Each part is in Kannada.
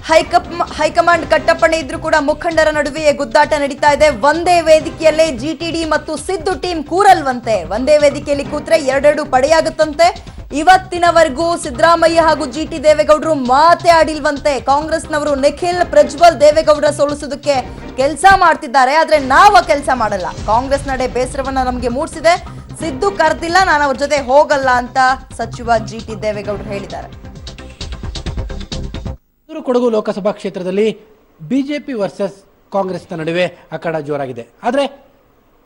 ಹೈಕಮಾಂಡ್ ಕಟ್ಟಪ್ಪಣೆ ಇದ್ರೂ ಕೂಡ ಮುಖಂಡರ ನಡುವೆಯೇ ಗುದ್ದಾಟ ನಡೀತಾ ಇದೆ. ಒಂದೇ ವೇದಿಕೆಯಲ್ಲೇ ಜಿಟಿಡಿ ಮತ್ತು ಸಿದ್ದು ಟೀಮ್ ಕೂರಲ್ವಂತೆ. ಒಂದೇ ವೇದಿಕೆಯಲ್ಲಿ ಕೂತ್ರೆ ಎರಡೆರಡು ಪಡೆಯಾಗುತ್ತಂತೆ. ಇವತ್ತಿನವರೆಗೂ ಸಿದ್ದರಾಮಯ್ಯ ಹಾಗೂ ಜಿಟಿ ದೇವೇಗೌಡರು ಮಾತೇ ಆಡಿಲ್ವಂತೆ. ಕಾಂಗ್ರೆಸ್ನವರು ನಿಖಿಲ್ ಪ್ರಜ್ವಲ್ ದೇವೇಗೌಡರ ಸೋಲಿಸೋದಕ್ಕೆ ಕೆಲಸ ಮಾಡ್ತಿದ್ದಾರೆ, ಆದ್ರೆ ನಾವು ಕೆಲಸ ಮಾಡಲ್ಲ. ಕಾಂಗ್ರೆಸ್ ನಡೆ ಬೇಸರವನ್ನ ನಮಗೆ ಮೂಡಿಸಿದೆ. ಸಿದ್ದು ಕರೆದಿಲ್ಲ, ನಾನು ಅವ್ರ ಜೊತೆ ಹೋಗಲ್ಲ ಅಂತ ಸಚಿವ ಜಿಟಿ ದೇವೇಗೌಡರು ಹೇಳಿದ್ದಾರೆ. ಕೊಡಗು ಲೋಕಸಭಾ ಕ್ಷೇತ್ರದಲ್ಲಿ ಬಿಜೆಪಿ ವರ್ಸಸ್ ಕಾಂಗ್ರೆಸ್ನ ನಡುವೆ ಅಖಾಡ ಜೋರಾಗಿದೆ. ಆದರೆ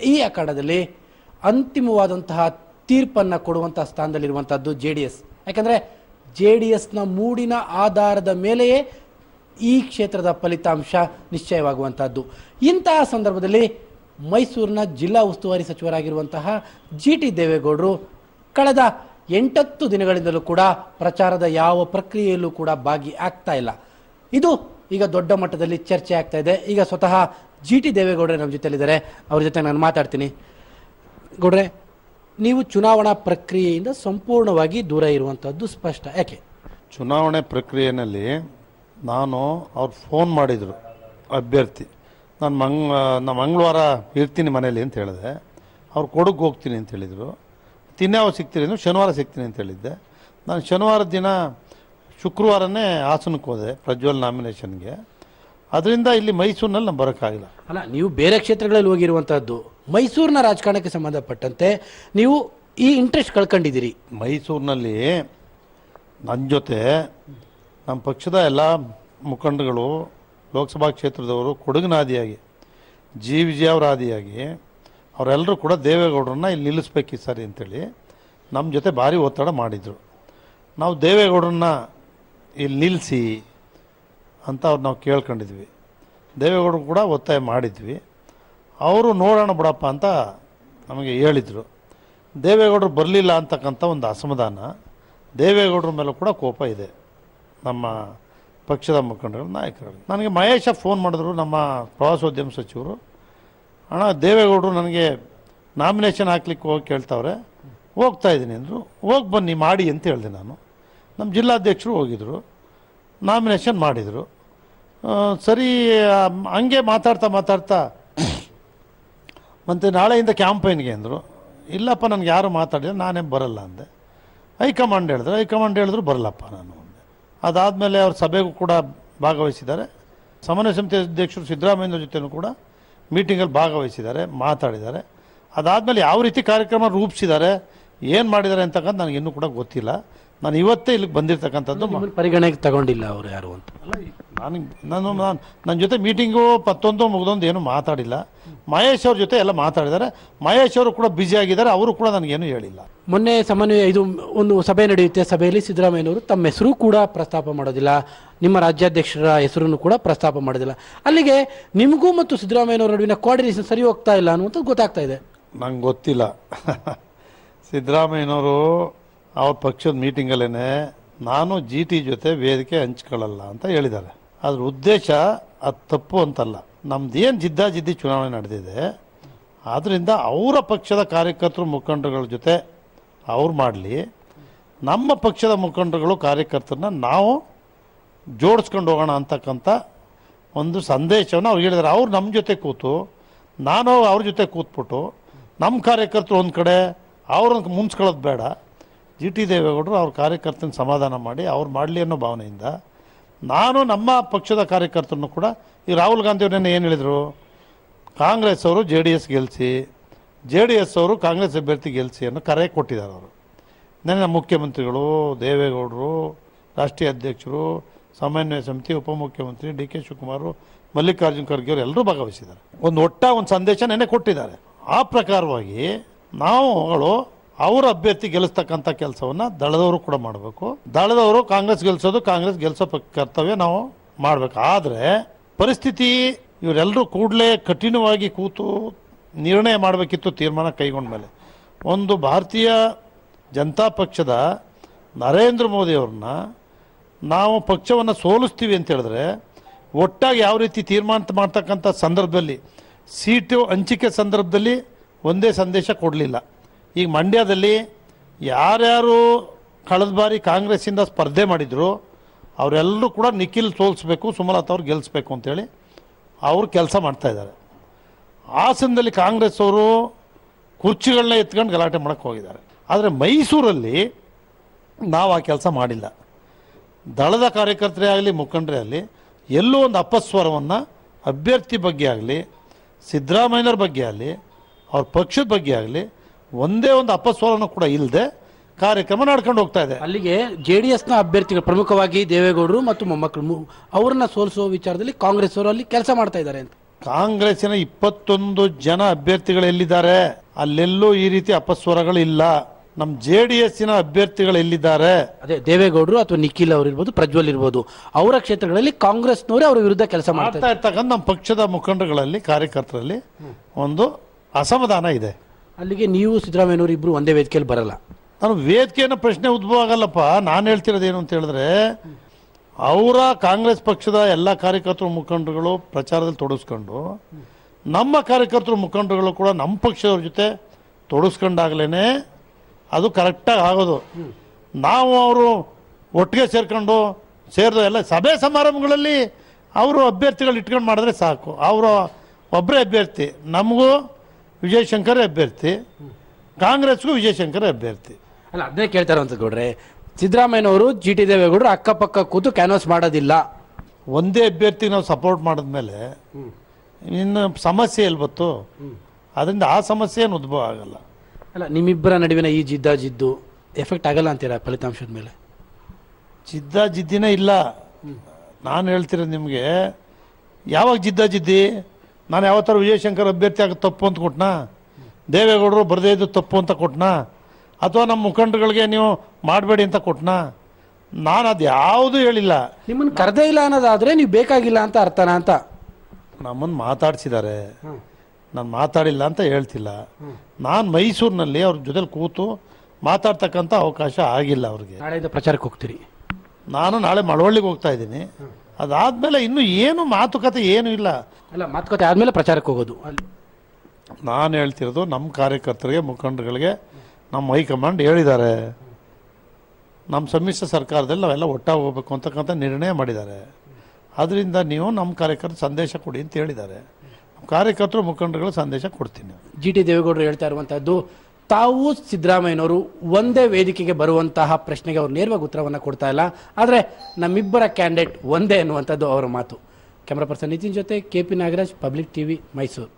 ಈ ಅಖಾಡದಲ್ಲಿ ಅಂತಿಮವಾದಂತಹ ತೀರ್ಪನ್ನು ಕೊಡುವಂತಹ ಸ್ಥಾನದಲ್ಲಿರುವಂತಹದ್ದು JDS. ಯಾಕಂದರೆ JDSನ ಮೂಡಿನ ಆಧಾರದ ಮೇಲೆಯೇ ಈ ಕ್ಷೇತ್ರದ ಫಲಿತಾಂಶ ನಿಶ್ಚಯವಾಗುವಂತಹದ್ದು. ಇಂತಹ ಸಂದರ್ಭದಲ್ಲಿ ಮೈಸೂರಿನ ಜಿಲ್ಲಾ ಉಸ್ತುವಾರಿ ಸಚಿವರಾಗಿರುವಂತಹ ಜಿಟಿ ದೇವೇಗೌಡರು ಕಳೆದ 8 ದಿನಗಳಿಂದಲೂ ಕೂಡ ಪ್ರಚಾರದ ಯಾವ ಪ್ರಕ್ರಿಯೆಯಲ್ಲೂ ಕೂಡ ಭಾಗಿ ಆಗ್ತಾ ಇಲ್ಲ. ಇದು ಈಗ ದೊಡ್ಡ ಮಟ್ಟದಲ್ಲಿ ಚರ್ಚೆ ಆಗ್ತಾ ಇದೆ. ಈಗ ಸ್ವತಃ ಜಿಟಿ ದೇವೇಗೌಡರೇ ನಮ್ಮ ಜೊತೆಲಿದ್ದಾರೆ, ಅವ್ರ ಜೊತೆ ನಾನು ಮಾತಾಡ್ತೀನಿ. ಗೌಡ್ರೆ, ನೀವು ಚುನಾವಣಾ ಪ್ರಕ್ರಿಯೆಯಿಂದ ಸಂಪೂರ್ಣವಾಗಿ ದೂರ ಇರುವಂಥದ್ದು ಸ್ಪಷ್ಟ. ಯಾಕೆ? ಚುನಾವಣೆ ಪ್ರಕ್ರಿಯೆಯಲ್ಲಿ ಅವ್ರು ಫೋನ್ ಮಾಡಿದರು ಅಭ್ಯರ್ಥಿ, ನಾನು ಮಂಗಳವಾರ ಇರ್ತೀನಿ ಮನೇಲಿ ಅಂತ ಹೇಳಿದೆ. ಅವ್ರು ಕೊಡಗು ಹೋಗ್ತೀನಿ ಅಂತ ಹೇಳಿದರು. ತಿನ್ಯಾವ ಸಿಗ್ತೀನಿ ಅಂದರೆ ಶನಿವಾರ ಸಿಗ್ತೀನಿ ಅಂತ ಹೇಳಿದ್ದೆ. ನಾನು ಶನಿವಾರದ ದಿನ ಶುಕ್ರವಾರನೇ ಹಾಸನಕ್ಕೆ ಹೋದೆ ಪ್ರಜ್ವಲ್ ನಾಮಿನೇಷನ್ಗೆ. ಅದರಿಂದ ಇಲ್ಲಿ ಮೈಸೂರಿನಲ್ಲಿ ನಾನು ಬರೋಕ್ಕಾಗಿಲ್ಲ. ಅಲ್ಲ, ನೀವು ಬೇರೆ ಕ್ಷೇತ್ರಗಳಲ್ಲಿ ಹೋಗಿರುವಂಥದ್ದು, ಮೈಸೂರಿನ ರಾಜಕಾರಣಕ್ಕೆ ಸಂಬಂಧಪಟ್ಟಂತೆ ನೀವು ಈ ಇಂಟ್ರೆಸ್ಟ್ ಕಳ್ಕೊಂಡಿದ್ದೀರಿ. ಮೈಸೂರಿನಲ್ಲಿ ನನ್ನ ಜೊತೆ ನಮ್ಮ ಪಕ್ಷದ ಎಲ್ಲ ಮುಖಂಡಗಳು, ಲೋಕಸಭಾ ಕ್ಷೇತ್ರದವರು, ಕೊಡಗಿನ ಆದಿಯಾಗಿ ವಿಜಯ ಅವರ ಆದಿಯಾಗಿ ಅವರೆಲ್ಲರೂ ಕೂಡ ದೇವೇಗೌಡರನ್ನ ಇಲ್ಲಿ ನಿಲ್ಲಿಸ್ಬೇಕಿತ್ತು ಸರಿ ಅಂತೇಳಿ ನಮ್ಮ ಜೊತೆ ಭಾರಿ ಒತ್ತಡ ಮಾಡಿದರು. ನಾವು ದೇವೇಗೌಡರನ್ನ ಇಲ್ಲಿ ನಿಲ್ಲಿಸಿ ಅಂತ ನಾವು ಕೇಳ್ಕೊಂಡಿದ್ವಿ. ದೇವೇಗೌಡರು ಕೂಡ ಒತ್ತಾಯ ಮಾಡಿದ್ವಿ. ಅವರು ನೋಡೋಣ ಬಿಡಪ್ಪ ಅಂತ ನಮಗೆ ಹೇಳಿದರು. ದೇವೇಗೌಡರು ಬರಲಿಲ್ಲ ಅಂತಕ್ಕಂಥ ಒಂದು ಅಸಮಾಧಾನ, ದೇವೇಗೌಡರ ಮೇಲೂ ಕೂಡ ಕೋಪ ಇದೆ ನಮ್ಮ ಪಕ್ಷದ ಮುಖಂಡರು, ನಾಯಕರು. ನನಗೆ ಮಹೇಶ ಫೋನ್ ಮಾಡಿದ್ರು, ನಮ್ಮ ಪ್ರವಾಸೋದ್ಯಮ ಸಚಿವರು. ಅಣ್ಣ, ದೇವೇಗೌಡರು ನನಗೆ ನಾಮಿನೇಷನ್ ಹಾಕ್ಲಿಕ್ಕೆ ಹೋಗಿ ಕೇಳ್ತಾವ್ರೆ, ಹೋಗ್ತಾ ಇದ್ದೀನಿ ಅಂದರು. ಹೋಗಿ ಬನ್ನಿ ಮಾಡಿ ಅಂತ ಹೇಳಿದೆ ನಾನು. ನಮ್ಮ ಜಿಲ್ಲಾಧ್ಯಕ್ಷರು ಹೋಗಿದ್ರು, ನಾಮಿನೇಷನ್ ಮಾಡಿದರು. ಸರಿ, ಹಂಗೆ ಮಾತಾಡ್ತಾ ಮತ್ತು ನಾಳೆಯಿಂದ ಕ್ಯಾಂಪೈನ್ಗೆ ಅಂದರು. ಇಲ್ಲಪ್ಪ, ನನಗೆ ಯಾರು ಮಾತಾಡಿದ್ರೆ ನಾನೇ ಬರಲ್ಲ ಅಂದೆ. ಹೈಕಮಾಂಡ್ ಹೇಳಿದ್ರು ಬರಲ್ಲಪ್ಪ ನಾನು ಅಂದೆ. ಅದಾದಮೇಲೆ ಅವ್ರ ಸಭೆಗೂ ಕೂಡ ಭಾಗವಹಿಸಿದ್ದಾರೆ. ಸಮನ್ವಯ ಸಮಿತಿ ಅಧ್ಯಕ್ಷರು ಸಿದ್ದರಾಮಯ್ಯ ಜೊತೆನೂ ಕೂಡ ಮೀಟಿಂಗಲ್ಲಿ ಭಾಗವಹಿಸಿದ್ದಾರೆ, ಮಾತಾಡಿದ್ದಾರೆ. ಅದಾದಮೇಲೆ ಯಾವ ರೀತಿ ಕಾರ್ಯಕ್ರಮ ರೂಪಿಸಿದ್ದಾರೆ, ಏನು ಮಾಡಿದ್ದಾರೆ ಅಂತಕ್ಕಂಥ ನನಗೆ ಇನ್ನೂ ಕೂಡ ಗೊತ್ತಿಲ್ಲ. ನಾನು ಇವತ್ತೇ ಇಲ್ಲಿಗೆ ಬಂದಿರತಕ್ಕಂಥದ್ದು. ಪರಿಗಣನೆಗೆ ತಗೊಂಡಿಲ್ಲ ಅವರು ಯಾರು ಅಂತ? ನಾನು ನನ್ನ ಜೊತೆ ಮೀಟಿಂಗು ಮುಗ್ದೊಂದು ಏನೂ ಮಾತಾಡಿಲ್ಲ. ಮಹೇಶ್ ಅವ್ರ ಜೊತೆ ಎಲ್ಲ ಮಾತಾಡಿದ್ದಾರೆ. ಮಹೇಶ್ ಅವರು ಕೂಡ ಬ್ಯುಸಿ ಆಗಿದ್ದಾರೆ, ಅವರು ಕೂಡ ನನಗೇನು ಹೇಳಿಲ್ಲ. ಮೊನ್ನೆ ಸಮನ್ವಯ ಒಂದು ಸಭೆ ನಡೆಯುತ್ತೆ. ಸಭೆಯಲ್ಲಿ ಸಿದ್ದರಾಮಯ್ಯನವರು ತಮ್ಮ ಹೆಸರು ಕೂಡ ಪ್ರಸ್ತಾಪ ಮಾಡೋದಿಲ್ಲ, ನಿಮ್ಮ ರಾಜ್ಯಾಧ್ಯಕ್ಷರ ಹೆಸರನ್ನು ಕೂಡ ಪ್ರಸ್ತಾಪ ಮಾಡೋದಿಲ್ಲ. ಅಲ್ಲಿಗೆ ನಿಮಗೂ ಮತ್ತು ಸಿದ್ದರಾಮಯ್ಯನವರ ನಡುವಿನ ಕೋಆರ್ಡಿನೇಷನ್ ಸರಿ ಹೋಗ್ತಾ ಇಲ್ಲ ಅನ್ನುವಂಥದ್ದು ಗೊತ್ತಾಗ್ತಾ ಇದೆ. ನಂಗೆ ಗೊತ್ತಿಲ್ಲ. ಸಿದ್ದರಾಮಯ್ಯನವರು ಅವ್ರ ಪಕ್ಷದ ಮೀಟಿಂಗಲ್ಲೇ ನಾನು GT ಜೊತೆ ವೇದಿಕೆ ಹಂಚ್ಕೊಳ್ಳಲ್ಲ ಅಂತ ಹೇಳಿದ್ದಾರೆ. ಅದ್ರ ಉದ್ದೇಶ ಅದು ತಪ್ಪು ಅಂತಲ್ಲ. ನಮ್ದೇನು ಜಿದ್ದಿ ಚುನಾವಣೆ ನಡೆದಿದೆ, ಆದ್ದರಿಂದ ಅವರ ಪಕ್ಷದ ಕಾರ್ಯಕರ್ತರು ಮುಖಂಡರುಗಳ ಜೊತೆ ಅವ್ರು ಮಾಡಲಿ. ನಮ್ಮ ಪಕ್ಷದ ಮುಖಂಡರುಗಳು ಕಾರ್ಯಕರ್ತರನ್ನ ನಾವು ಜೋಡಿಸ್ಕೊಂಡು ಹೋಗೋಣ ಅಂತಕ್ಕಂಥ ಒಂದು ಸಂದೇಶವನ್ನು ಅವ್ರು ಹೇಳಿದ್ದಾರೆ. ಅವ್ರು ನಮ್ಮ ಜೊತೆ ಕೂತು, ನಾನು ಅವ್ರ ಜೊತೆ ಕೂತ್ಬಿಟ್ಟು ನಮ್ಮ ಕಾರ್ಯಕರ್ತರು ಒಂದು ಕಡೆ ಅವ್ರನ್ನ ಮುನ್ಸ್ಕೊಳ್ಳೋದು ಬೇಡ. GT ದೇವೇಗೌಡರು ಅವ್ರ ಕಾರ್ಯಕರ್ತನ ಸಮಾಧಾನ ಮಾಡಿ ಅವ್ರು ಮಾಡಲಿ ಅನ್ನೋ ಭಾವನೆಯಿಂದ ನಾನು ನಮ್ಮ ಪಕ್ಷದ ಕಾರ್ಯಕರ್ತರನ್ನು ಕೂಡ, ಈ ರಾಹುಲ್ ಗಾಂಧಿ ಅವ್ರನ್ನೇ ಏನು ಹೇಳಿದರು, ಕಾಂಗ್ರೆಸ್ ಅವರು JDS ಗೆಲ್ಲಿಸಿ, JDS ಅವರು ಕಾಂಗ್ರೆಸ್ ಅಭ್ಯರ್ಥಿ ಗೆಲ್ಲಿಸಿ ಅನ್ನೋ ಕರೆ ಕೊಟ್ಟಿದ್ದಾರೆ. ಅವರು ನನ್ನ ಮುಖ್ಯಮಂತ್ರಿಗಳು, ದೇವೇಗೌಡರು, ರಾಷ್ಟ್ರೀಯ ಅಧ್ಯಕ್ಷರು, ಸಮನ್ವಯ ಸಮಿತಿ, ಉಪಮುಖ್ಯಮಂತ್ರಿ DK ಶಿವಕುಮಾರ್, ಮಲ್ಲಿಕಾರ್ಜುನ್ ಖರ್ಗೆ ಅವರು ಎಲ್ಲರೂ ಭಾಗವಹಿಸಿದ್ದಾರೆ. ಒಂದು ಸಂದೇಶ ನೆನ್ನೆ ಕೊಟ್ಟಿದ್ದಾರೆ. ಆ ಪ್ರಕಾರವಾಗಿ ನಾವುಗಳು ಅವರ ಅಭ್ಯರ್ಥಿ ಗೆಲ್ಲಿಸ್ತಕ್ಕಂಥ ಕೆಲಸವನ್ನು ದಳದವರು ಕೂಡ ಮಾಡಬೇಕು. ದಳದವರು ಕಾಂಗ್ರೆಸ್ ಗೆಲ್ಲಿಸೋ ಕರ್ತವ್ಯ ನಾವು ಮಾಡಬೇಕು. ಆದರೆ ಪರಿಸ್ಥಿತಿ ಇವರೆಲ್ಲರೂ ಕೂಡಲೇ ಕಠಿಣವಾಗಿ ಕೂತು ನಿರ್ಣಯ ಮಾಡಬೇಕಿತ್ತು. ತೀರ್ಮಾನ ಕೈಗೊಂಡ ಮೇಲೆ ಒಂದು ಭಾರತೀಯ ಜನತಾ ಪಕ್ಷದ ನರೇಂದ್ರ ಮೋದಿ ಅವ್ರನ್ನ ನಾವು ಪಕ್ಷವನ್ನು ಸೋಲಿಸ್ತೀವಿ ಅಂತ ಹೇಳಿದ್ರೆ ಒಟ್ಟಾಗಿ ಯಾವ ರೀತಿ ತೀರ್ಮಾನ ಮಾಡ್ತಕ್ಕಂಥ ಸಂದರ್ಭದಲ್ಲಿ, ಸೀಟು ಹಂಚಿಕೆ ಸಂದರ್ಭದಲ್ಲಿ ಒಂದೇ ಸಂದೇಶ ಕೊಡಲಿಲ್ಲ. ಈಗ ಮಂಡ್ಯದಲ್ಲಿ ಯಾರ್ಯಾರು ಕಳೆದ ಬಾರಿ ಕಾಂಗ್ರೆಸ್ಸಿಂದ ಸ್ಪರ್ಧೆ ಮಾಡಿದ್ರು ಅವರೆಲ್ಲರೂ ಕೂಡ ನಿಖಿಲ್ ಸೋಲಿಸ್ಬೇಕು, ಸುಮಲತಾ ಅವ್ರು ಗೆಲ್ಲಿಸ್ಬೇಕು ಅಂತೇಳಿ ಅವರು ಕೆಲಸ ಮಾಡ್ತಾಯಿದ್ದಾರೆ. ಹಾಸನದಲ್ಲಿ ಕಾಂಗ್ರೆಸ್ ಅವರು ಕುರ್ಚಿಗಳನ್ನ ಎತ್ಕೊಂಡು ಗಲಾಟೆ ಮಾಡೋಕ್ಕೆ ಹೋಗಿದ್ದಾರೆ. ಆದರೆ ಮೈಸೂರಲ್ಲಿ ನಾವು ಆ ಕೆಲಸ ಮಾಡಿಲ್ಲ. ದಳದ ಕಾರ್ಯಕರ್ತರೇ ಆಗಲಿ ಮುಖಂಡರೇ ಆಗಲಿ ಎಲ್ಲೋ ಒಂದು ಅಪಸ್ವರವನ್ನು ಅಭ್ಯರ್ಥಿ ಬಗ್ಗೆ ಆಗಲಿ ಸಿದ್ದರಾಮಯ್ಯನವ್ರ ಬಗ್ಗೆ ಆಗಲಿ ಅವ್ರ ಪಕ್ಷದ ಬಗ್ಗೆ ಆಗಲಿ ಒಂದೇ ಒಂದು ಅಪಸ್ವರನೂ ಕೂಡ ಇಲ್ಲದೆ ಕಾರ್ಯಕ್ರಮ ನಡ್ಕೊಂಡು ಹೋಗ್ತಾ ಇದೆ. ಅಲ್ಲಿಗೆ JDSನ ಅಭ್ಯರ್ಥಿಗಳು ಪ್ರಮುಖವಾಗಿ ದೇವೇಗೌಡರು ಮತ್ತು ಮೊಮ್ಮಕ್ಕಳು ಅವರನ್ನ ಸೋಲಿಸುವ ವಿಚಾರದಲ್ಲಿ ಕಾಂಗ್ರೆಸ್ ಅವರು ಅಲ್ಲಿ ಕೆಲಸ ಮಾಡ್ತಾ ಇದ್ದಾರೆ ಅಂತ. ಕಾಂಗ್ರೆಸ್ಸಿನ 21 ಜನ ಅಭ್ಯರ್ಥಿಗಳು ಎಲ್ಲಿದ್ದಾರೆ? ಅಲ್ಲೆಲ್ಲೂ ಈ ರೀತಿ ಅಪಸ್ವರಗಳು ಇಲ್ಲ. ನಮ್ಮ JDSನ ಅಭ್ಯರ್ಥಿಗಳು ಎಲ್ಲಿದ್ದಾರೆ? ಅದೇ ದೇವೇಗೌಡರು ಅಥವಾ ನಿಖಿಲ್ ಅವರು ಇರ್ಬೋದು, ಪ್ರಜ್ವಲ್ ಇರ್ಬೋದು, ಅವರ ಕ್ಷೇತ್ರಗಳಲ್ಲಿ ಕಾಂಗ್ರೆಸ್ನವರೇ ಅವರ ವಿರುದ್ಧ ಕೆಲಸ ಮಾಡ್ತಾ ಇರ್ತಕ್ಕಂಥ ನಮ್ಮ ಪಕ್ಷದ ಮುಖಂಡರುಗಳಲ್ಲಿ ಕಾರ್ಯಕರ್ತರಲ್ಲಿ ಒಂದು ಅಸಮಾಧಾನ ಇದೆ. ಅಲ್ಲಿಗೆ ನೀವು ಸಿದ್ದರಾಮಯ್ಯನವರು ಇಬ್ರು ಒಂದೇ ವೇದಿಕೆಯಲ್ಲಿ ಬರಲ್ಲ. ನಾನು ವೇದಿಕೆಯನ್ನು ಪ್ರಶ್ನೆ ಉದ್ಭವ ಆಗಲ್ಲಪ್ಪ. ನಾನು ಹೇಳ್ತಿರೋದೇನು ಅಂತ ಹೇಳಿದ್ರೆ ಅವರ ಕಾಂಗ್ರೆಸ್ ಪಕ್ಷದ ಎಲ್ಲ ಕಾರ್ಯಕರ್ತರು ಮುಖಂಡರುಗಳು ಪ್ರಚಾರದಲ್ಲಿ ತೊಡಗಿಸ್ಕೊಂಡು ನಮ್ಮ ಕಾರ್ಯಕರ್ತರು ಮುಖಂಡರುಗಳು ಕೂಡ ನಮ್ಮ ಪಕ್ಷದವ್ರ ಜೊತೆ ತೊಡಗಿಸ್ಕೊಂಡಾಗಲೇ ಅದು ಕರೆಕ್ಟಾಗಿ ಆಗೋದು. ನಾವು ಅವರು ಒಟ್ಟಿಗೆ ಸೇರಿದ ಎಲ್ಲ ಸಭೆ ಸಮಾರಂಭಗಳಲ್ಲಿ ಅವರು ಅಭ್ಯರ್ಥಿಗಳು ಇಟ್ಕೊಂಡು ಮಾಡಿದ್ರೆ ಸಾಕು. ಅವರು ಒಬ್ಬರೇ ಅಭ್ಯರ್ಥಿ, ನಮಗೂ ವಿಜಯಶಂಕರ್ ಅಭ್ಯರ್ಥಿ, ಕಾಂಗ್ರೆಸ್ಗೂ ವಿಜಯಶಂಕರ್ ಅಭ್ಯರ್ಥಿ. ಅಲ್ಲ, ಅದನ್ನೇ ಕೇಳ್ತಾರೆ ಅಂತ ಗೌಡ್ರೆ. ಸಿದ್ದರಾಮಯ್ಯನವರು GT ದೇವೇಗೌಡರು ಅಕ್ಕಪಕ್ಕ ಕೂತು ಕ್ಯಾನ್ವಾಸ್ ಮಾಡೋದಿಲ್ಲ. ಒಂದೇ ಅಭ್ಯರ್ಥಿ ನಾವು ಸಪೋರ್ಟ್ ಮಾಡಿದ್ಮೇಲೆ ಇನ್ನು ಸಮಸ್ಯೆ ಎಲ್ಲಿ ಬತ್ತು? ಅದರಿಂದ ಆ ಸಮಸ್ಯೆ ಏನು ಉದ್ಭವ ಆಗಲ್ಲ. ಅಲ್ಲ, ನಿಮ್ಮಿಬ್ಬರ ನಡುವಿನ ಈ ಜಿದ್ದು ಎಫೆಕ್ಟ್ ಆಗಲ್ಲ ಅಂತೀರಾ ಫಲಿತಾಂಶದ ಮೇಲೆ? ಜಿದ್ದಿನೇ ಇಲ್ಲ. ನಾನು ಹೇಳ್ತಿರೋದು ನಿಮಗೆ, ಯಾವಾಗ ಜಿದ್ದಿ? ನಾನು ಯಾವತ್ತಾರು ವಿಜಯಶಂಕರ್ ಅಭ್ಯರ್ಥಿ ಆಗೋದು ತಪ್ಪು ಅಂತ ಕೊಟ್ನಾ? ದೇವೇಗೌಡರು ಬರದೇ ಇದ್ದು ತಪ್ಪು ಅಂತ ಕೊಟ್ನಾ? ಅಥವಾ ನಮ್ಮ ಮುಖಂಡರುಗಳಿಗೆ ನೀವು ಮಾಡಬೇಡಿ ಅಂತ ಕೊಟ್ನಾ? ನಾನು ಅದು ಯಾವುದೂ ಹೇಳಿಲ್ಲ. ನಿಮ್ಮನ್ನು ಕರೆದೇ ಇಲ್ಲ ಅನ್ನೋದಾದರೆ ನೀವು ಬೇಕಾಗಿಲ್ಲ ಅಂತ ಅರ್ಥನಾ ಅಂತ? ನಮ್ಮನ್ನು ಮಾತಾಡ್ಸಿದ್ದಾರೆ, ನಾನು ಮಾತಾಡಿಲ್ಲ ಅಂತ ಹೇಳ್ತಿಲ್ಲ. ನಾನು ಮೈಸೂರಿನಲ್ಲಿ ಅವ್ರ ಜೊತೆಲಿ ಕೂತು ಮಾತಾಡ್ತಕ್ಕಂಥ ಅವಕಾಶ ಆಗಿಲ್ಲ ಅವ್ರಿಗೆ. ನಾಳೆಯಿಂದ ಪ್ರಚಾರಕ್ಕೆ ಹೋಗ್ತೀರಿ? ನಾನು ನಾಳೆ ಮಳವಳ್ಳಿಗೆ ಹೋಗ್ತಾ ಇದ್ದೀನಿ. ಅದಾದಮೇಲೆ ಇನ್ನೂ ಏನು ಮಾತುಕತೆ ಏನೂ ಇಲ್ಲ. ಅಲ್ಲ, ಮಾತುಕತೆ ಆದಮೇಲೆ ಪ್ರಚಾರಕ್ಕೆ ಹೋಗೋದು. ಅಲ್ಲಿ ನಾನು ಹೇಳ್ತಿರೋದು ನಮ್ಮ ಕಾರ್ಯಕರ್ತರಿಗೆ ಮುಖಂಡರುಗಳಿಗೆ ನಮ್ಮ ಹೈಕಮಾಂಡ್ ಹೇಳಿದ್ದಾರೆ, ನಮ್ಮ ಸಮ್ಮಿಶ್ರ ಸರ್ಕಾರದಲ್ಲಿ ನಾವೆಲ್ಲ ಒಟ್ಟಾಗಿ ಹೋಗ್ಬೇಕು ಅಂತಕ್ಕಂಥ ನಿರ್ಣಯ ಮಾಡಿದ್ದಾರೆ. ಅದರಿಂದ ನೀವು ನಮ್ಮ ಕಾರ್ಯಕರ್ತರು ಸಂದೇಶ ಕೊಡಿ ಅಂತ ಹೇಳಿದ್ದಾರೆ. ಕಾರ್ಯಕರ್ತರು ಮುಖಂಡರುಗಳು ಸಂದೇಶ ಕೊಡ್ತೀನಿ. GT ದೇವೇಗೌಡರು ಹೇಳ್ತಾ ಇರುವಂತಹದ್ದು, ತಾವು ಸಿದ್ದರಾಮಯ್ಯನವರು ಒಂದೇ ವೇದಿಕೆಗೆ ಬರುವಂತಹ ಪ್ರಶ್ನೆಗೆ ಅವರು ನೇರವಾಗಿ ಉತ್ತರವನ್ನು ಕೊಡ್ತಾ ಇಲ್ಲ, ಆದರೆ ನಮ್ಮಿಬ್ಬರ ಕ್ಯಾಂಡಿಡೇಟ್ ಒಂದೇ ಅನ್ನುವಂಥದ್ದು ಅವರ ಮಾತು. ಕ್ಯಾಮ್ರಾ ಪರ್ಸನ್ ನಿತಿನ್ ಜೊತೆ KP Nagaraj, public TV, Mysuru.